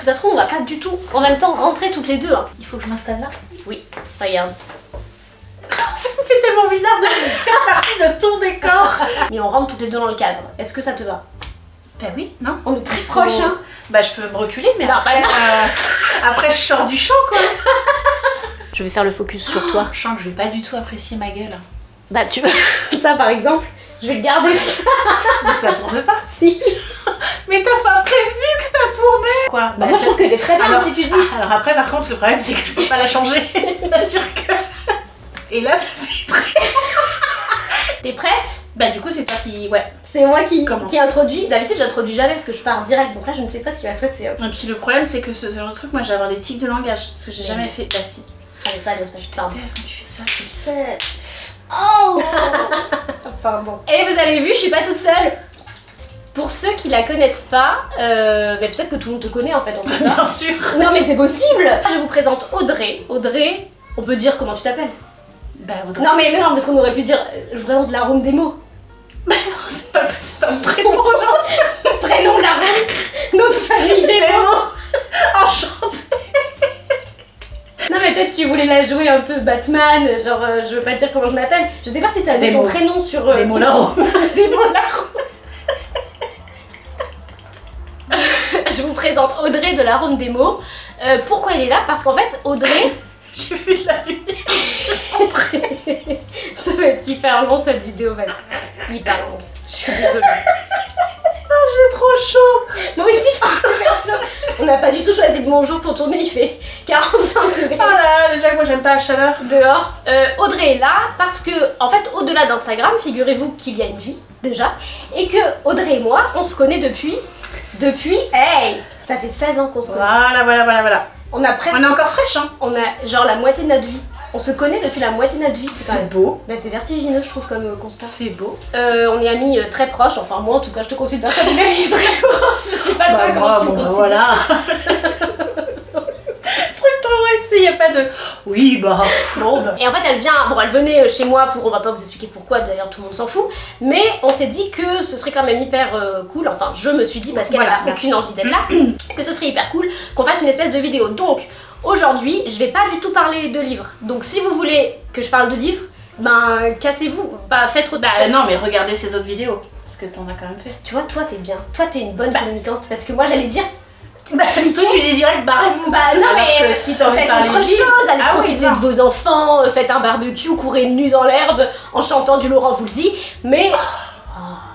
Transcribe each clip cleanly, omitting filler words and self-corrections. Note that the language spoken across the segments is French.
ça se trouve on va pas du tout en même temps rentrer toutes les deux. Hein. Il faut que je m'installe là. Oui, regarde. Ça me fait tellement bizarre de faire partie de ton décor. Mais on rentre toutes les deux dans le cadre. Est-ce que ça te va? Bah oui, non. On est très proches, hein. Bah je peux me reculer, mais non, après, après je sors du champ quoi. Je vais faire le focus sur toi. Je sens que je vais pas du tout apprécier ma gueule. Bah tu ça par exemple, je vais le garder. Mais ça tourne pas. Si. Mais t'as pas prévenu que ça tournait. Quoi? Bah moi je trouve que t'es très bien si tu dis. Alors après par contre le problème c'est que je peux pas la changer. C'est-à-dire que... Et là ça fait très... T'es prête? Bah du coup c'est toi qui... Ouais. C'est moi qui introduis. D'habitude j'introduis jamais parce que je pars direct. Donc là je ne sais pas ce qui va se passer. Et puis le problème c'est que ce genre de truc, moi je vais avoir des tics de langage. Parce que j'ai jamais fait... Bah si. Allez ça allez, je te parle. Est-ce que tu fais ça? Tu le sais. Oh. Pardon. Et vous avez vu, je suis pas toute seule. Pour ceux qui la connaissent pas, mais peut-être que tout le monde te connaît en fait, on sait pas. Bien sûr. Non mais c'est possible. Je vous présente Audrey. Audrey, on peut dire comment tu t'appelles? Bah Audrey. Non mais non, parce qu'on aurait pu dire, je vous présente l'arôme des mots. Bah non, c'est pas mon prénom. Mon prénom, l'arôme, notre famille des mots. Enchantée. Non mais peut-être tu voulais la jouer un peu Batman, genre je veux pas dire comment je m'appelle. Je sais pas si t'as mis ton prénom sur... Des mots l'arôme. Des mots l'arôme. Je vous présente Audrey de l'arôme des mots. Pourquoi elle est là? Parce qu'en fait Audrey... J'ai vu de la lumière. Ça va être hyper long cette vidéo, va être hyper longue. Je suis désolée. Oh, j'ai trop chaud. Moi aussi il fait super chaud. On n'a pas du tout choisi de mon jour pour tourner, il fait 45 degrés. Oh là, déjà que moi j'aime pas la chaleur. Dehors. Audrey est là parce que, en fait, au-delà d'Instagram, figurez-vous qu'il y a une vie, déjà. Et que Audrey et moi, on se connaît depuis... Hey, ça fait 16 ans qu'on se connaît. Voilà. On a presque... On est encore fraîche, hein. On a genre la moitié de notre vie. On se connaît depuis la moitié de notre vie. C'est beau. Bah, c'est vertigineux, je trouve, comme constat. C'est beau. On est amis très proches. Enfin, moi, en tout cas, je te considère pas des amis très proches. Je sais pas toi comment tu me considères. Voilà. Truc trop vrai, tu sais, y a pas de... Oui, bah... Bon, et en fait, elle vient... Bon, elle venait chez moi pour... On va pas vous expliquer pourquoi, d'ailleurs, tout le monde s'en fout. Mais on s'est dit que ce serait quand même hyper cool. Enfin, je me suis dit, parce qu'elle a aucune envie d'être là, que ce serait hyper cool qu'on fasse une espèce de vidéo. Donc, aujourd'hui, je vais pas du tout parler de livres. Donc, si vous voulez que je parle de livres, ben, cassez-vous. Bah, faites autre... Bah non, mais regardez ces autres vidéos. Parce que t'en as quand même fait. Tu vois, toi, t'es bien. Toi, t'es une bonne communicante. Parce que moi, j'allais dire... Bah, toi tu dis direct barrez-vous. Bah non, alors mais que si t'as envie de parler autre chose, allez profiter oui, de vos enfants, faites un barbecue, courez nus dans l'herbe en chantant du Laurent Voulzy. Mais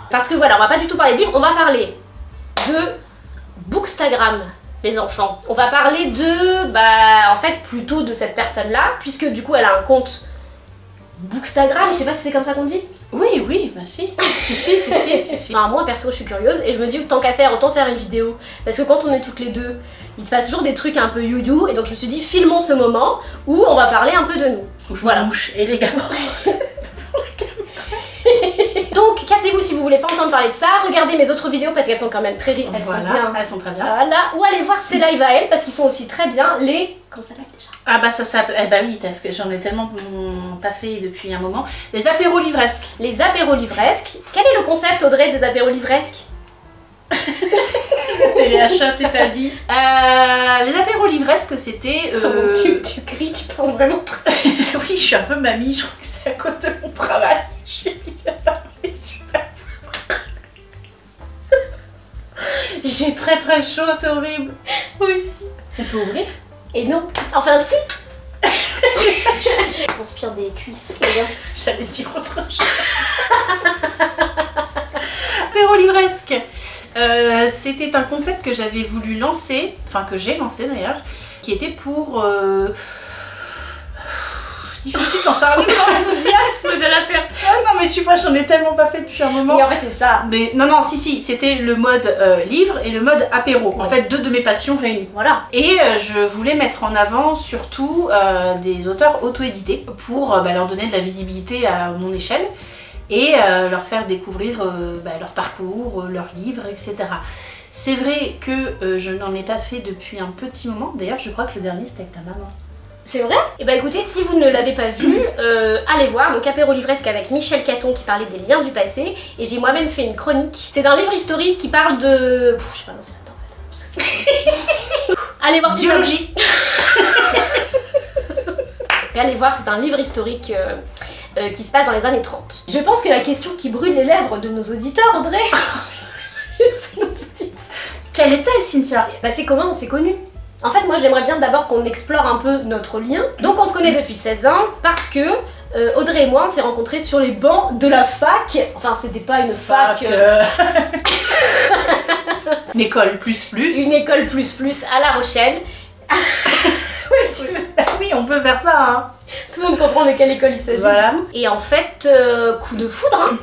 parce que voilà, on va pas du tout parler de livres, on va parler de Bookstagram, les enfants. On va parler de, bah en fait plutôt de cette personne-là, puisque du coup elle a un compte Bookstagram, je sais pas si c'est comme ça qu'on dit. Oui, bah si. Si. Enfin, moi perso je suis curieuse et je me dis tant qu'à faire, autant faire une vidéo. Parce que quand on est toutes les deux, il se passe toujours des trucs un peu you-you. Et donc je me suis dit filmons ce moment où on va parler un peu de nous. Voilà. Mouche élégamment. Donc cassez-vous si vous voulez pas entendre parler de ça. Regardez mes autres vidéos parce qu'elles sont quand même très riches. Elles sont très bien. Voilà. Ou allez voir ses lives à elle parce qu'ils sont aussi très bien. Les... Comment ça s'appelle déjà? Ah bah ça s'appelle... Eh bah oui, parce que j'en ai tellement pas fait depuis un moment. Les apéros livresques. Les apéros livresques. Quel est le concept, Audrey, des apéros livresques? Le téléachat, c'est ta vie. Les apéros livresques, c'était... Tu cries, tu parles vraiment très... Oui, je suis un peu mamie, je crois que c'est à cause de mon travail. Je suis habituée à parler super fort. J'ai très chaud, c'est horrible. Moi aussi. On peut ouvrir? Et non. Enfin si. Je transpire des cuisses. J'allais dire autre chose. Apéro livresque. C'était un concept que j'avais voulu lancer, enfin que j'ai lancé d'ailleurs, qui était pour... C'est difficile d'en parler. L'enthousiasme de la personne. Non mais tu vois, j'en ai tellement pas fait depuis un moment. Mais en fait c'est ça. Mais non, si, c'était le mode livre et le mode apéro. En fait, deux de mes passions réunies. Voilà. Et je voulais mettre en avant surtout des auteurs auto-édités pour leur donner de la visibilité à mon échelle et leur faire découvrir leur parcours, leurs livres, etc. C'est vrai que je n'en ai pas fait depuis un petit moment. D'ailleurs, je crois que le dernier c'était avec ta maman. C'est vrai? Et bah écoutez, si vous ne l'avez pas vu, allez voir, donc apéro livresque avec Michel Caton qui parlait des liens du passé, et j'ai moi-même fait une chronique. C'est un livre historique qui parle de... je sais pas, non c'est là-dedans en fait. Allez voir si Biologie. Allez voir, c'est un livre historique qui se passe dans les années 30. Je pense que la question qui brûle les lèvres de nos auditeurs, Audrey... Quelle est-elle, Cynthia? Bah c'est comment on s'est connus. En fait, moi j'aimerais bien d'abord qu'on explore un peu notre lien. Donc on se connaît depuis 16 ans parce que Audrey et moi on s'est rencontrés sur les bancs de la fac. Enfin, c'était pas une fac. Une école plus. Une école plus à La Rochelle. Oui, on peut faire ça. Hein. Tout le monde comprend de quelle école il s'agit. Voilà. Et en fait, coup de foudre. Hein.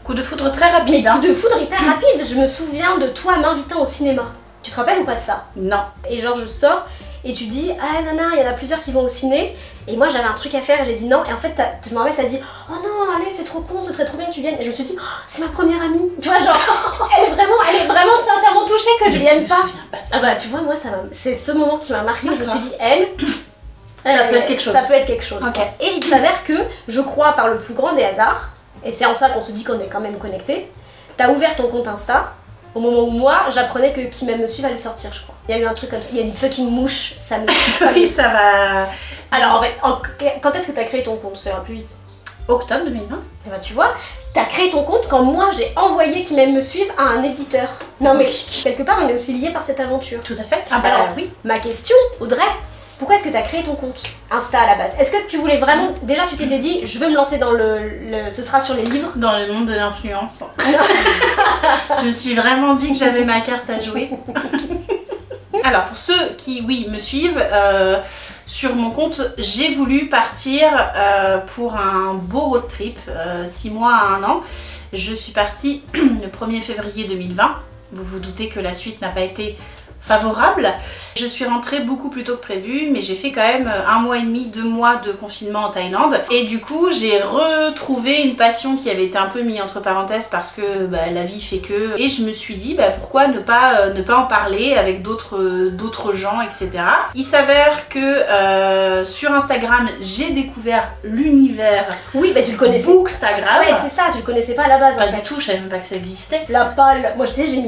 Coup de foudre très rapide. Coup de foudre hyper rapide. Je me souviens de toi m'invitant au cinéma. Tu te rappelles ou pas de ça? Non. Et genre je sors et tu dis ah nana, il y en a plusieurs qui vont au ciné. Et moi j'avais un truc à faire et j'ai dit non. Et en fait je me rappelle t'as dit oh non allez c'est trop con, ce serait trop bien que tu viennes. Et je me suis dit oh, c'est ma première amie. Tu vois genre elle est vraiment sincèrement touchée que je vienne pas. Ah bah tu vois moi c'est ce moment qui m'a marqué. Je me suis dit ça peut être quelque chose. Ça peut être quelque chose. Okay. Et il s'avère que je crois par le plus grand des hasards, et c'est en ça qu'on se dit qu'on est quand même connectés, t'as ouvert ton compte Insta au moment où moi j'apprenais que Qui m'aime me suive allait sortir, je crois. Il y a eu un truc comme ça, il y a une fucking mouche, ça me... Oui, ça va... Alors en fait, quand est-ce que t'as créé ton compte? Ça ira plus vite. Octobre 2020. Et bah tu vois, t'as créé ton compte quand moi j'ai envoyé Qui m'aime me suive à un éditeur. Non mais quelque part on est aussi liés par cette aventure. Tout à fait. Ah bah alors, oui. Ma question, Audrey, pourquoi est-ce que tu as créé ton compte Insta à la base? Est-ce que tu voulais vraiment... Déjà tu t'étais dit je veux me lancer dans ce sera sur les livres? Dans le monde de l'influence. Je me suis vraiment dit que j'avais ma carte à jouer. Alors pour ceux qui oui me suivent, sur mon compte j'ai voulu partir pour un beau road trip, 6 mois à 1 an. Je suis partie le 1er février 2020. Vous vous doutez que la suite n'a pas été favorable. Je suis rentrée beaucoup plus tôt que prévu, mais j'ai fait quand même 1 mois et demi, 2 mois de confinement en Thaïlande. Et du coup, j'ai retrouvé une passion qui avait été un peu mise entre parenthèses parce que bah, la vie fait que... Et je me suis dit, bah, pourquoi ne pas en parler avec d'autres gens, etc. Il s'avère que sur Instagram, j'ai découvert l'univers. Oui, bah tu le connaissais. Bookstagram. Ouais, c'est ça, tu le connaissais pas à la base. Pas en fait. du tout, je savais même pas que ça existait. La palle. Moi, je disais,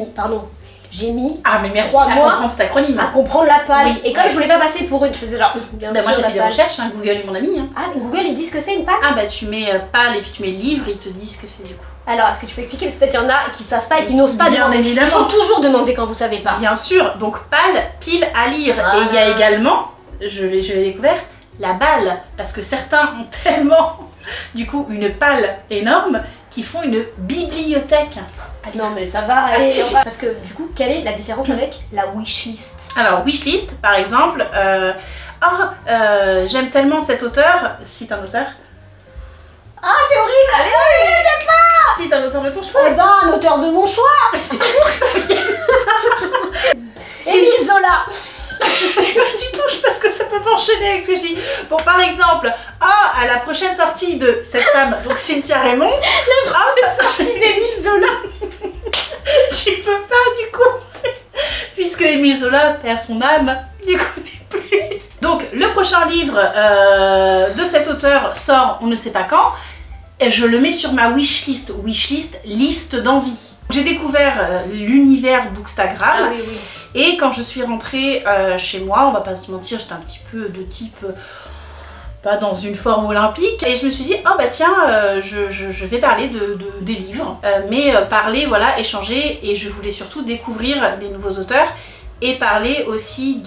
j'ai mis ah mais merci 3 mois comprendre cet acronyme. à comprendre la palle. Oui, et comme je voulais pas passer pour une, je faisais genre bien sûr. Moi j'ai fait des palle. recherches, hein, Google est mon ami. Hein. Ah, Google ils disent que c'est une palle? Ah bah tu mets palle et puis tu mets livre, ils te disent que c'est du coup. Alors est-ce que tu peux expliquer? Parce que peut-être il y en a qui savent pas et qui n'osent pas bien demander. Évidemment. Il faut toujours demander quand vous savez pas. Bien sûr, donc palle, pile à lire. Ah. Et il y a également, je l'ai découvert, la balle. Parce que certains ont tellement du coup une palle énorme qui font une bibliothèque. Non mais ça va, allez, si. Parce que du coup, quelle est la différence avec la wishlist? Alors wishlist, par exemple, j'aime tellement cet auteur, cite un auteur. Ah c'est horrible! Allez, je sais pas! Cite un auteur de ton choix. Eh ben, un auteur de mon choix! Mais c'est fou que ça vienne. Émile Zola! Tu touches parce que ça peut pas enchaîner avec ce que je dis. Bon, par exemple, à la prochaine sortie de cette femme, donc Cynthia Raymond. La prochaine sortie d'Émile Zola. Tu peux pas du coup, puisque Émile Zola perd son âme, du coup n'est plus. Donc le prochain livre de cet auteur sort, on ne sait pas quand, et je le mets sur ma wishlist. Wishlist, liste d'envie. J'ai découvert l'univers Bookstagram. Ah oui, oui. Et quand je suis rentrée chez moi, on va pas se mentir, j'étais un petit peu de type pas dans une forme olympique, et je me suis dit oh bah tiens je vais parler des livres, mais parler, voilà, échanger, et je voulais surtout découvrir des nouveaux auteurs et parler aussi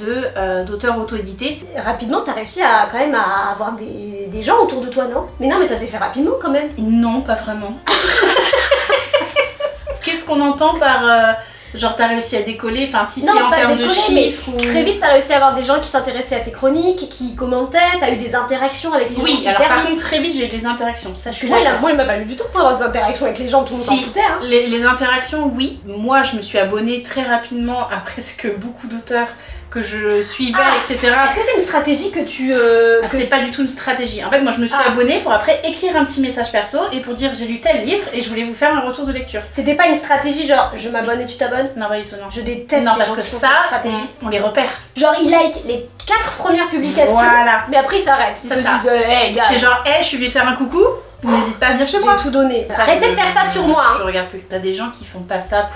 d'auteurs auto-édités. Rapidement, t'as réussi à quand même à avoir des gens autour de toi, non? Mais non, mais ça s'est fait rapidement quand même. Non, pas vraiment. Qu'est-ce qu'on entend par genre t'as réussi à décoller, enfin si c'est en termes de chiffres ou... Très vite t'as réussi à avoir des gens qui s'intéressaient à tes chroniques, qui commentaient, t'as eu des interactions avec les gens. Oui, alors par contre très vite j'ai eu des interactions, ça je suis moi il m'a fallu du temps pour avoir des interactions avec les gens, tout le monde s'en foutait. Hein. Les interactions, oui. Moi je me suis abonnée très rapidement à presque beaucoup d'auteurs que je suivais, etc. Est-ce que c'est une stratégie que tu... C'était pas du tout une stratégie. En fait, moi, je me suis abonnée pour après écrire un petit message perso et pour dire j'ai lu tel livre et je voulais vous faire un retour de lecture. C'était pas une stratégie genre je m'abonne et tu t'abonnes? Non, pas du tout, non. Je déteste non, les parce gens que qui font ça, cette stratégie. on les repère. Genre ils like les 4 premières publications, voilà. Mais après ils s'arrêtent. Ils se disent hey, gars. C'est genre hey, je suis venue faire un coucou. N'hésite pas à venir chez moi. J'ai tout donné. Arrêtez de faire ça sur moi. Je regarde plus. T'as des gens qui font pas ça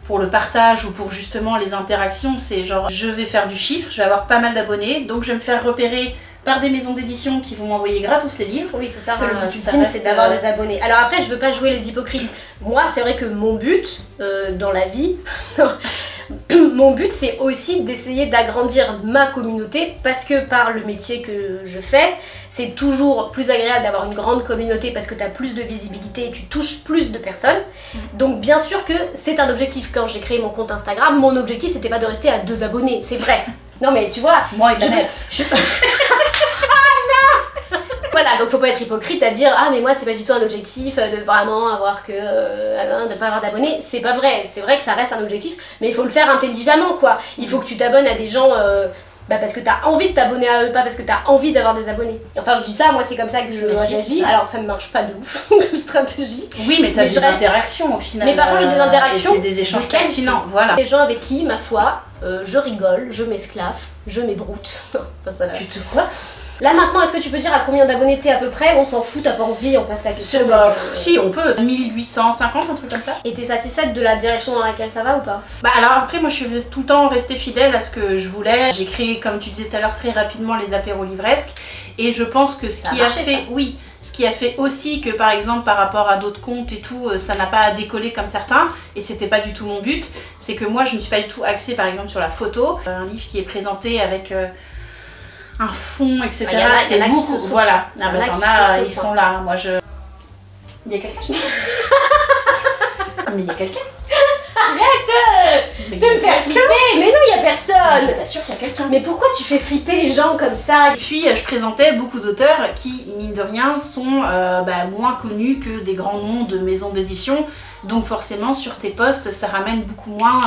pour le partage ou pour justement les interactions, c'est genre je vais faire du chiffre, je vais avoir pas mal d'abonnés, donc je vais me faire repérer par des maisons d'édition qui vont m'envoyer gratos les livres. Oui, c'est ça, le but ultime, c'est d'avoir des abonnés. Alors après, je veux pas jouer les hypocrites. Moi, c'est vrai que mon but dans la vie, mon but c'est aussi d'essayer d'agrandir ma communauté parce que par le métier que je fais, c'est toujours plus agréable d'avoir une grande communauté parce que tu as plus de visibilité et tu touches plus de personnes. Donc bien sûr que c'est un objectif. Quand j'ai créé mon compte Instagram, mon objectif c'était pas de rester à 2 abonnés, c'est vrai. Non mais tu vois, moi et ta mère. Voilà, donc faut pas être hypocrite à dire ah mais moi c'est pas du tout un objectif de vraiment avoir que de pas avoir d'abonnés, c'est pas vrai, c'est vrai que ça reste un objectif, mais il faut le faire intelligemment quoi. Il faut que tu t'abonnes à des gens parce que t'as envie de t'abonner à eux, pas parce que t'as envie d'avoir des abonnés. Enfin je dis ça, moi c'est comme ça que je réagis, alors ça ne marche pas de ouf comme stratégie. Oui mais t'as des interactions au final. Mais par contre j'ai des interactions, c'est des échanges pertinents, voilà. Des gens avec qui, ma foi, je rigole, je m'esclaffe, je m'ébroute. Enfin, ça, tu te quoi? Là maintenant, est-ce que tu peux dire à combien d'abonnés t'es à peu près? On s'en fout, t'as pas envie, on passe la question. Si, on peut. 1850, un truc comme ça. Et t'es satisfaite de la direction dans laquelle ça va ou pas? Bah alors après, moi je suis tout le temps restée fidèle à ce que je voulais. J'ai créé, comme tu disais tout à l'heure, très rapidement les apéros livresques. Et je pense que ce qui a fait, oui, ce qui a fait aussi que par exemple par rapport à d'autres comptes et tout, ça n'a pas décollé comme certains, et c'était pas du tout mon but, c'est que moi je ne suis pas du tout axée par exemple sur la photo. Un livre qui est présenté avec un fond, etc. C'est beaucoup. Voilà. Ah bah t'en as, ils sont là. Moi je. Il y a quelqu'un. Mais il y a quelqu'un. Arrête de me faire flipper. Mais non, il y a personne. Je t'assure qu'il y a quelqu'un. Mais pourquoi tu fais flipper les gens comme ça? Et puis je présentais beaucoup d'auteurs qui, mine de rien, sont moins connus que des grands noms de maisons d'édition. Donc forcément sur tes posts ça ramène beaucoup moins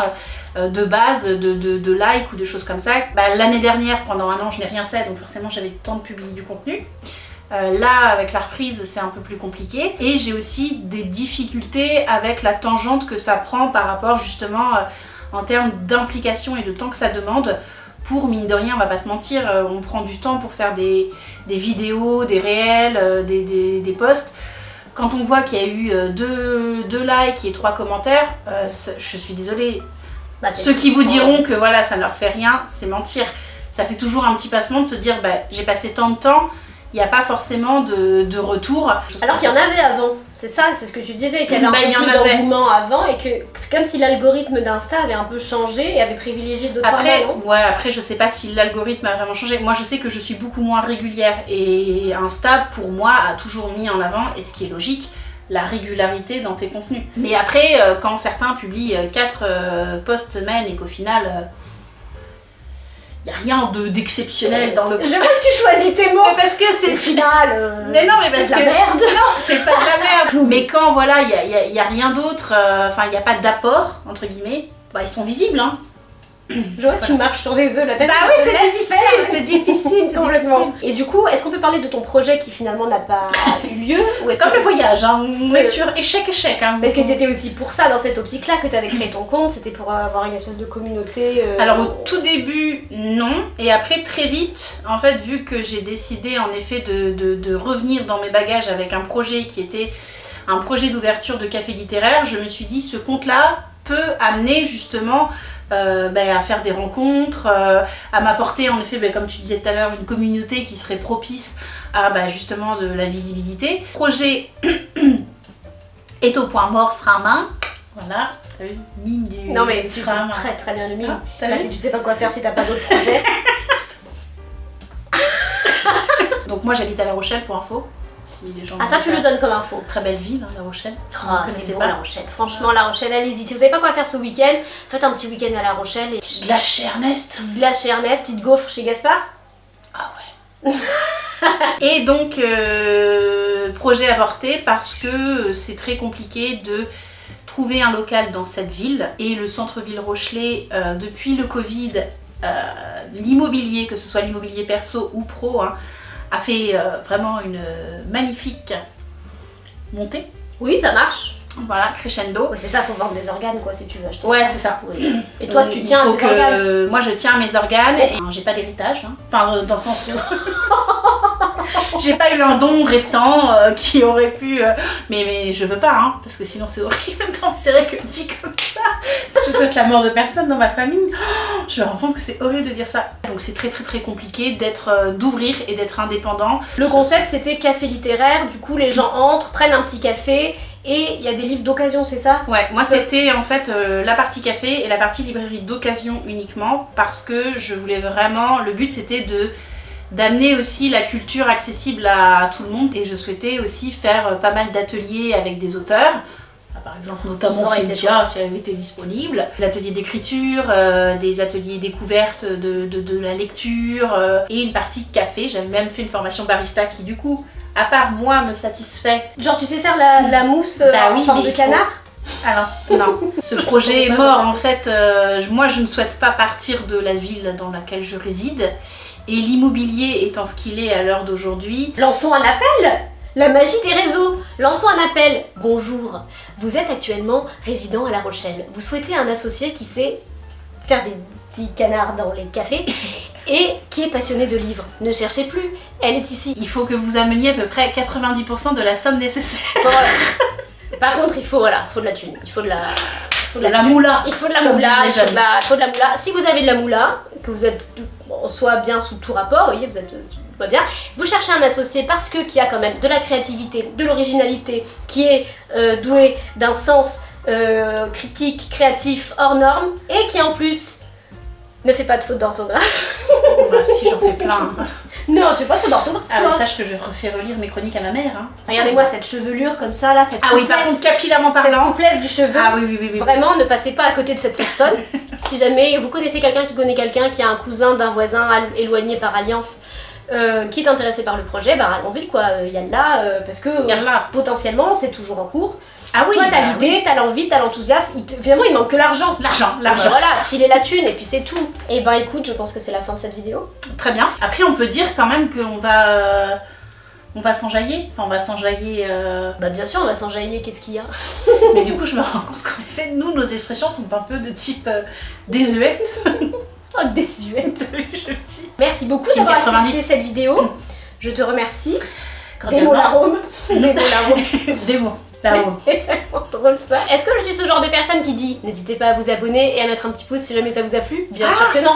de base, de likes ou de choses comme ça. L'année dernière pendant un an je n'ai rien fait, donc forcément j'avais le temps de publier du contenu. Là avec la reprise c'est un peu plus compliqué, et j'ai aussi des difficultés avec la tangente que ça prend par rapport justement en termes d'implication et de temps que ça demande. Pour, mine de rien, on va pas se mentir, on prend du temps pour faire des vidéos, des réels, des posts. Quand on voit qu'il y a eu 2 likes et 3 commentaires, je suis désolée. Ceux qui vous diront que voilà, ça ne leur fait rien, c'est mentir. Ça fait toujours un petit passement de se dire j'ai passé tant de temps, il n'y a pas forcément de retour. Alors qu'il y en avait avant, c'est ça, c'est ce que tu disais, qu'il y avait un peu plus d'engouement avant, et que c'est comme si l'algorithme d'Insta avait un peu changé et avait privilégié d'autres formats, non ? Ouais, après je sais pas si l'algorithme a vraiment changé. Moi je sais que je suis beaucoup moins régulière, et Insta pour moi a toujours mis en avant, et ce qui est logique, la régularité dans tes contenus. Mais après quand certains publient 4 posts semaine et qu'au final il n'y a rien d'exceptionnel dans le... Je vois que tu choisis tes mots. Mais parce que c'est... final, mais non, mais parce que... c'est de la merde. Non, c'est pas de la merde. Mais quand, voilà, il y a rien d'autre, enfin, il n'y a pas d'apport, entre guillemets, ils sont visibles, hein. Je vois que tu marches sur les œufs, la tête. Bah oui, c'est difficile, complètement. Et du coup, est-ce qu'on peut parler de ton projet qui finalement n'a pas eu lieu, ou est-ce comme que le voyage, hein, on est sur échec. Hein, parce que c'était aussi pour ça, dans cette optique-là, que tu avais créé ton compte, c'était pour avoir une espèce de communauté. Alors au tout début, non, et après très vite, en fait, vu que j'ai décidé en effet de revenir dans mes bagages avec un projet qui était un projet d'ouverture de café littéraire, je me suis dit ce compte-là peut amener justement à faire des rencontres, à m'apporter en effet, comme tu disais tout à l'heure, une communauté qui serait propice à justement de la visibilité. Le projet est au point mort, frein à main. Voilà, t'as vu, mine du... Non mais tu fais très très bien le mime. Là, si tu sais pas quoi faire, si t'as pas d'autres projets. Donc moi j'habite à La Rochelle pour info. Si les gens ça tu le donnes comme info. Très belle ville, hein, La Rochelle. C'est beau La Rochelle. Franchement La Rochelle, allez-y. Si vous savez pas quoi faire ce week-end, faites un petit week-end à La Rochelle. Et... glace chez Ernest. Glace chez Ernest, petite gaufre chez Gaspard. Ah ouais. Et donc projet avorté parce que c'est très compliqué de trouver un local dans cette ville. Et le centre-ville rochelais, depuis le Covid, l'immobilier, que ce soit l'immobilier perso ou pro, a fait vraiment une magnifique montée. Oui, ça marche. Voilà, crescendo. Oui, c'est ça, faut vendre des organes quoi si tu veux acheter. Ouais, c'est ça. Oui. Et toi, tu tiens à tes organes? Moi, je tiens à mes organes. Et j'ai pas d'héritage. Enfin, dans le sens où... J'ai pas eu un don récent qui aurait pu... Mais je veux pas, hein, parce que sinon c'est horrible. Non, c'est vrai que dit comme ça, je souhaite la mort de personne dans ma famille. Oh, je me rends compte que c'est horrible de dire ça. Donc c'est très compliqué d'ouvrir et d'être indépendant. Le concept c'était café littéraire, du coup les gens entrent, prennent un petit café et il y a des livres d'occasion, c'est ça? Ouais, moi c'était en fait la partie café et la partie librairie d'occasion uniquement parce que je voulais vraiment, le but c'était d'amener aussi la culture accessible à tout le monde et je souhaitais aussi faire pas mal d'ateliers avec des auteurs. Par exemple, notamment Cynthia, si elle avait été disponible. Des ateliers d'écriture, des ateliers découvertes de la lecture et une partie café. J'avais même fait une formation barista qui du coup, à part moi, me satisfait. Genre tu sais faire la mousse en forme de canard? Alors, non. Ce projet est mort en fait. Moi, je ne souhaite pas partir de la ville dans laquelle je réside. Et l'immobilier étant ce qu'il est à l'heure d'aujourd'hui... Lançons un appel! La magie des réseaux! Lançons un appel! Bonjour, vous êtes actuellement résident à La Rochelle. Vous souhaitez un associé qui sait faire des petits canards dans les cafés et qui est passionné de livres. Ne cherchez plus, elle est ici. Il faut que vous ameniez à peu près 90% de la somme nécessaire. Voilà. Par contre, il faut de la thune. Il faut de la... moula. Il faut de la moula, il faut de la moula. Si vous avez de la moula, que vous êtes soit bien sous tout rapport, vous voyez, vous êtes pas bien, vous cherchez un associé parce que qui a quand même de la créativité, de l'originalité, qui est doué d'un sens critique, créatif, hors norme, et qui en plus ne fait pas de faute d'orthographe. Bah si, j'en fais plein. Non, tu fais pas de faute d'orthographe. Ah mais sache que je refais relire mes chroniques à ma mère. Hein. Regardez-moi cette chevelure comme ça, là, cette souplesse, par contre, capillairement parlant. Cette souplesse du cheveu. Ah oui. Vraiment, ne passez pas à côté de cette personne. Si jamais vous connaissez quelqu'un qui connaît quelqu'un qui a un cousin d'un voisin éloigné par alliance, qui est intéressé par le projet, bah allons-y quoi, yalla, parce que potentiellement c'est toujours en cours. Ah oui, toi t'as l'idée, t'as l'envie, t'as l'enthousiasme, finalement il manque que l'argent. L'argent. Voilà, filer la thune et puis c'est tout. Et ben écoute, je pense que c'est la fin de cette vidéo. Très bien. Après on peut dire quand même qu'on va s'enjailler. Enfin on va s'enjailler... Bah bien sûr on va s'enjailler, qu'est-ce qu'il y a? Mais du coup je me rends compte qu'en effet, nous, nos expressions sont un peu de type désuète. Oh, désuète, je dis. Merci beaucoup d'avoir accepté cette vidéo. Je te remercie. Des mots l'arôme. Des mots l'arôme. Drôle ça. Est-ce que je suis ce genre de personne qui dit n'hésitez pas à vous abonner et à mettre un petit pouce si jamais ça vous a plu? Bien sûr que non.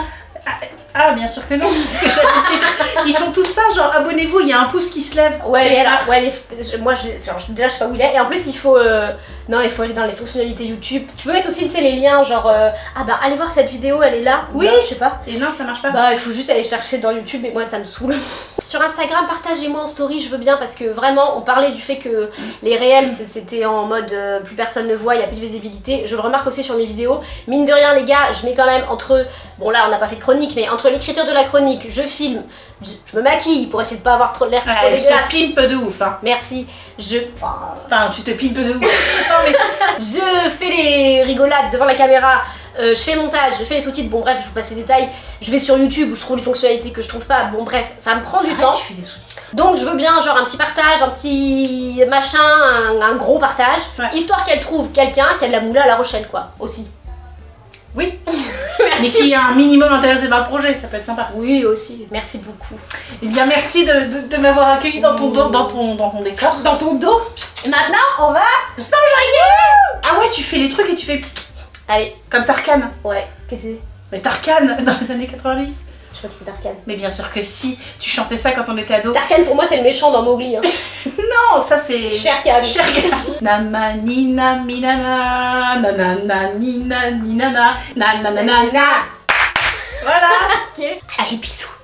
Ah bien sûr que non, parce que j'avais dit, ils font tout ça, genre abonnez-vous, il y a un pouce qui se lève. Ouais, mais alors, moi déjà je sais pas où il est, et en plus il faut aller dans les fonctionnalités YouTube. Tu peux mettre aussi les liens, genre ah bah allez voir cette vidéo, elle est là. Oui, là, je sais pas. Et non, ça marche pas. Bah il faut juste aller chercher dans YouTube et moi ça me saoule. Sur Instagram, partagez-moi en story, je veux bien, parce que vraiment on parlait du fait que les réels c'était en mode plus personne ne voit, il n'y a plus de visibilité. Je le remarque aussi sur mes vidéos. Mine de rien les gars, je mets quand même entre, bon là on n'a pas fait de chronique, mais entre l'écriture de la chronique, je filme, je me maquille pour essayer de pas avoir trop l'air trop dégueulasse. Elle se pimpe de ouf hein. Merci. Enfin tu te pimpes de ouf. Non, mais... Je fais les rigolades devant la caméra, je fais le montage, je fais les sous-titres, bon bref je vous passe les détails. Je vais sur YouTube où je trouve les fonctionnalités que je trouve pas, bon bref, ça me prend du temps. Tu fais des sous-titres. Donc je veux bien genre un petit partage, un petit machin, un gros partage, histoire qu'elle trouve quelqu'un qui a de la moula à La Rochelle quoi, aussi. Oui, mais qui est un minimum intéressé par le projet, ça peut être sympa. Oui aussi, merci beaucoup. Eh bien merci de m'avoir accueilli dans ton dos, dans ton décor. Dans ton dos. Et maintenant on va s'enjailler. Ah ouais, tu fais les trucs et tu fais... Allez. Comme Tarkan. Ouais, qu'est-ce que c'est? Mais Tarkan dans les années 90. Je crois que c'est Tarkan. Mais bien sûr que si, tu chantais ça quand on était ado. Tarkan pour moi c'est le méchant dans Mowgli. Hein. Non, ça c'est... Shere Khan. Shere Khan. Namanina minana, nanana nina ninana, nanana. Voilà. Ok. Allez bisous.